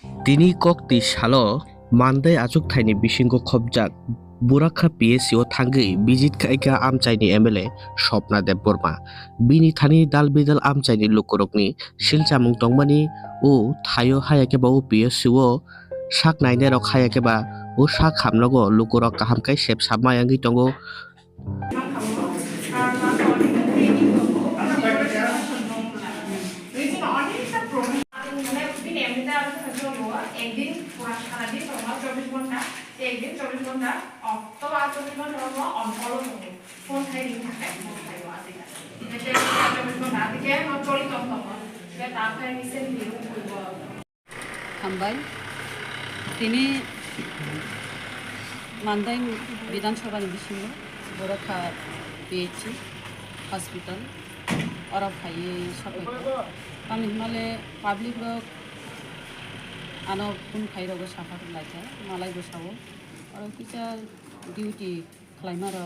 তিনি kokti salo mandai achuk thaini bisingo khopjak Burakha PSC o thangui bijit khaika amchaini MLA Swapna Dev Burma bini thani dal bidal amchaini lukurokni silchamung tongmani o thayo hayake ba o PSC o sak naine rok hayake ba o sak hamlogo lukurok kahamkai sep sabmayangi tongo একদিন সারাদিন তোমার 24 ঘন্টা একদিন 24 ঘন্টা অথবা 24 ঘন্টা অনফলো থাকে phone খাই দিন থাকে ফোন খাইব আজিকালি 24 ঘন্টা আজিকে চলিত হব তারপরে রিসেন্ট ভিডিও করব হামবাই তিনি মান্দাই বিধানসভার বিশিঙ্গ বড়খা পিএইচসি হসপিটাল ওরা ভাইয়ে সবাই আমি হিমালে পাবলিক রক আনো কোন খাইরগো সাফা লাইছে মালাই বসাবো আর কিছা ডিউটি খালাইমার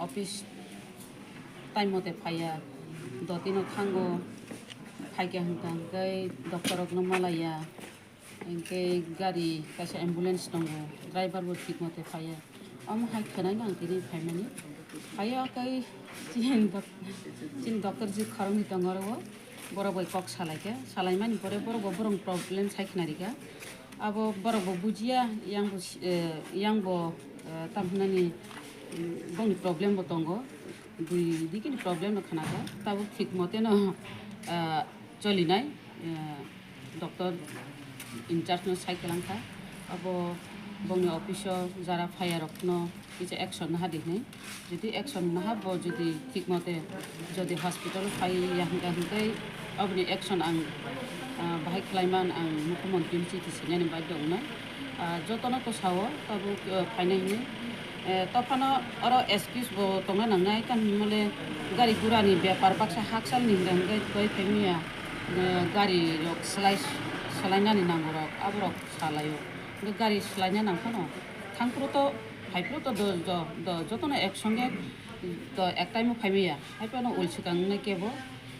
অফিস টাইম মতে ফাইয়া দতিনো থাঙ্গো ফাইকে হাंखां gai डक्टरनो मालाया इनके गाड़ी कैसे एम्बुलेंस दङ ड्राइवर बो ठीक मते फाया आम हाय खनाय नां तिनि फायमानि फाया कै चिन डक्टर जी खरंनि दङरो बरो बय कक सालायके सालायमानि परे बरो बरं प्रॉब्लम सायखनारिका आबो बरो बो बुजिया यांबो तामनानि बंनि प्रॉब्लम बो दङ दुई दिकिनि प्रॉब्लम न खानाका ताबो ठीक मते न चलिनाय डक्टर इनचार्ज न साइकेलांखा अब बंनि अफिसो जारा फायारकनो किसे एक्शन हादिने जदि एक्शन नहाबो जदि ठीक मते जदि हॉस्पिटल फाया हांखांकै अबनि एक्शन आं बाहाय खलायमान आं मुख्यमंत्री चिटि सिनानि बाय दंना जतन को सावो ताबो फाइनायनि तफानो अरो एक्सक्यूज बो तंगा नांनाय कान मले गाड़ी गुरानि व्यापार बाक्सा हाकसाल निंगांगै गय फेमिया गाड़ी रक सलायनानि नांगौ आबरक सालायो गाड़ी सलायना नांखानो थांफ्रोत फाइफ्रोत जतन एकसंगे एक टाइम फाइमिया हाइपानो उलसिगांनाय केबो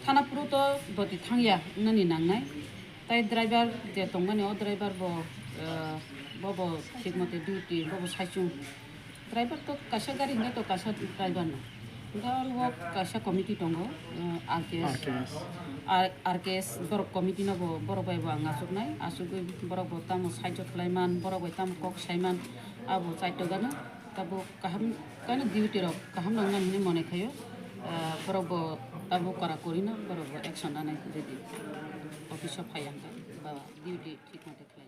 थानाफ्रोत दति थांया नानि नांनाय ताई ड्राइवर जे तंगानि ओ ड्राइवर बो ठीक मते ड्यूटी बो साइचुं ड्राइवर तो कासा गाड़ी है तो कासा ड्राइवर ना वो कासा कमिटी दंगो आरकेएस बर कमिटी न बर बायबो आं आसुगनाय आसुगै बर ताम साइजो खलायमान बर बाय ताम कक साइमान आबो साइटो गानो ताबो काहाम काने डिउटी रक काहाम नांना नि मने खायो बरबो ताबो करा करिना बरबो एक्शन आनाय रेडी अफिस फाया बा डिउटी ठीक मते